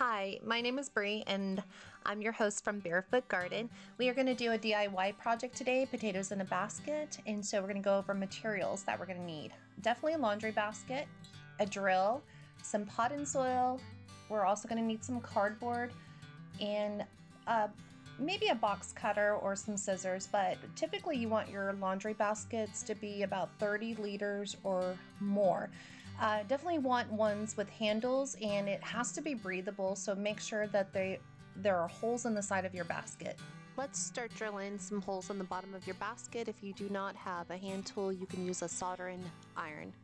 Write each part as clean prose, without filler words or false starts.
Hi, my name is Bree and I'm your host from Barefoot Garden. We are going to do a DIY project today, potatoes in a basket, and so we're going to go over materials that we're going to need. Definitely a laundry basket, a drill, some pot and soil. We're also going to need some cardboard and maybe a box cutter or some scissors, but typically you want your laundry baskets to be about 30 liters or more. Definitely want ones with handles, and it has to be breathable, so make sure that there are holes in the side of your basket. Let's start drilling some holes in the bottom of your basket. If you do not have a hand tool, you can use a soldering iron.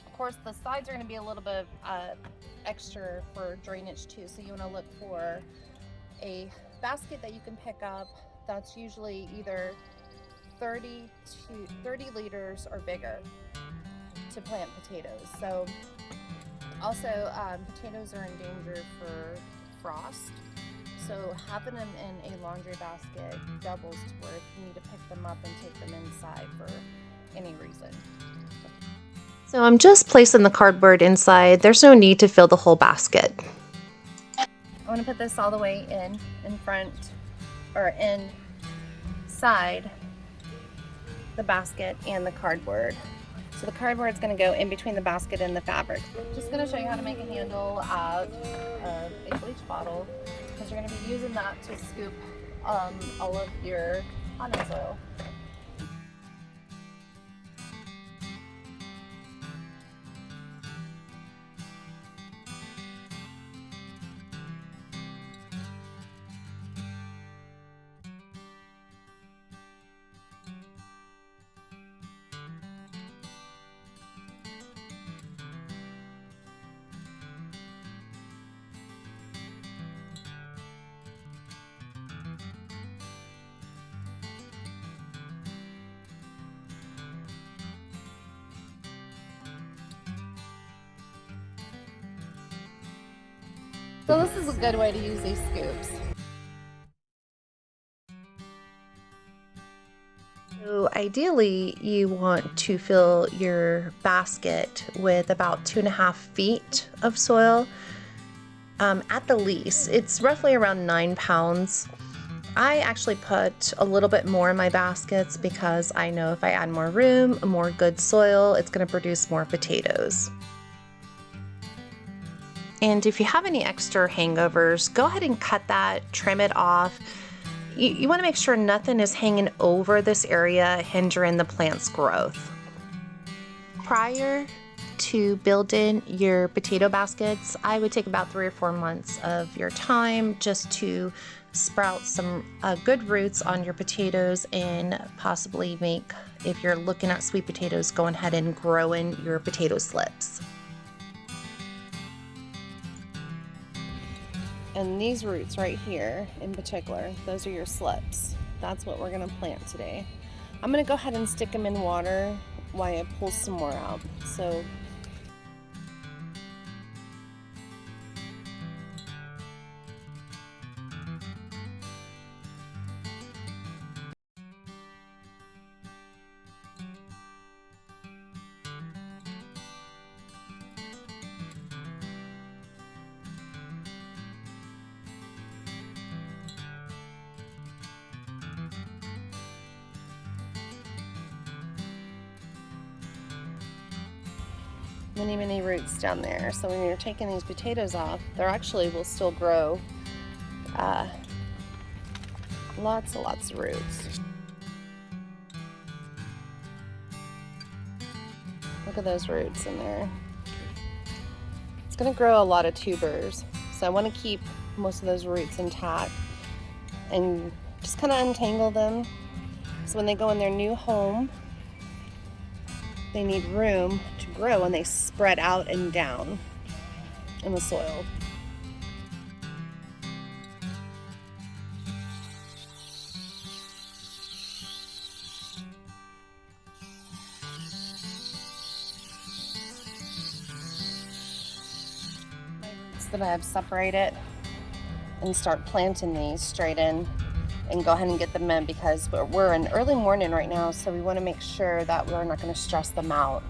Of course, the sides are going to be a little bit extra for drainage too, so you want to look for a basket that you can pick up that's usually either 30 liters or bigger to plant potatoes. So also potatoes are in danger for frost, so having them in a laundry basket doubles to where if you need to pick them up and take them inside for any reason. So I'm just placing the cardboard inside. There's no need to fill the whole basket. I want to put this all the way in front or inside the basket and the cardboard. So the cardboard is going to go in between the basket and the fabric. Just going to show you how to make a handle out of a bleach bottle, because you're going to be using that to scoop all of your potting soil. So this is a good way to use these scoops. So ideally you want to fill your basket with about 2.5 feet of soil. At the least, it's roughly around 9 pounds. I actually put a little bit more in my baskets because I know if I add more room, more good soil, it's going to produce more potatoes. And if you have any extra hangovers, go ahead and cut that, trim it off. You want to make sure nothing is hanging over this area, hindering the plant's growth. Prior to building your potato baskets, I would take about 3 or 4 months of your time just to sprout some good roots on your potatoes and possibly make, if you're looking at sweet potatoes, going ahead and growing your potato slips. And these roots right here in particular, those are your slips. That's what we're going to plant today. I'm going to go ahead and stick them in water while I pull some more out. So many roots down there. So when you're taking these potatoes off, they actually will still grow lots and lots of roots. Look at those roots in there. It's going to grow a lot of tubers, so I want to keep most of those roots intact and just kind of untangle them So when they go in their new home, they need room to grow, and they spread out and down in the soil. That I have separated and start planting these straight in and go ahead and get them in, because we're in early morning right now, so we want to make sure that we're not going to stress them out.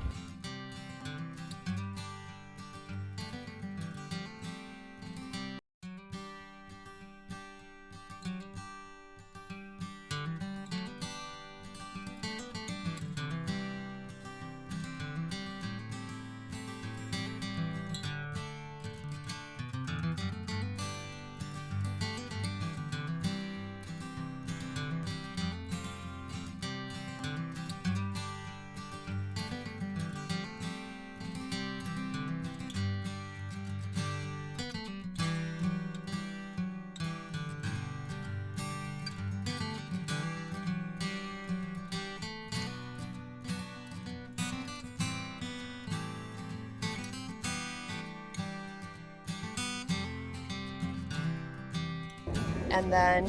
And then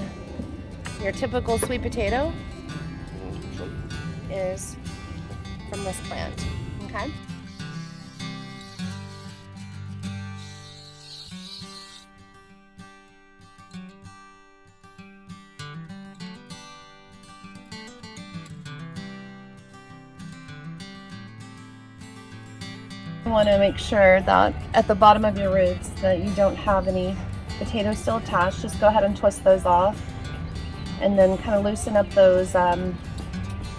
your typical sweet potato is from this plant, okay? You want to make sure that at the bottom of your roots that you don't have any potatoes still attached. Just go ahead and twist those off, and then kind of loosen up those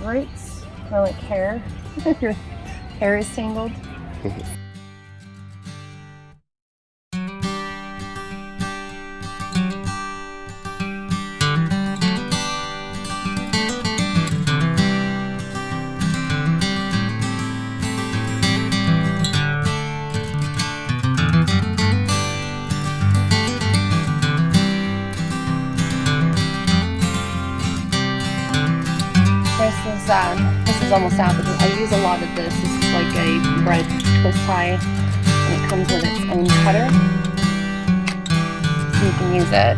roots, kind of like hair. Your hair is tangled. This is almost out, but I use a lot of this. This is like a bread twist tie, and it comes with its own cutter, so you can use it.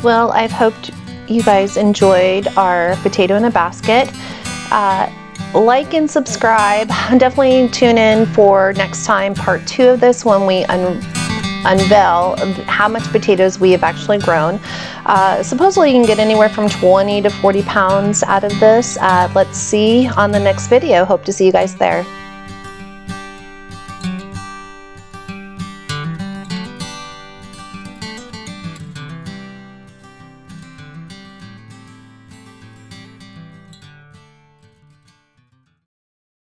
Well, I've hoped you guys enjoyed our potato in a basket. Like and subscribe. Definitely tune in for next time, part 2 of this, when we unveil how much potatoes we have actually grown. Supposedly you can get anywhere from 20 to 40 pounds out of this. Let's see on the next video. Hope to see you guys there.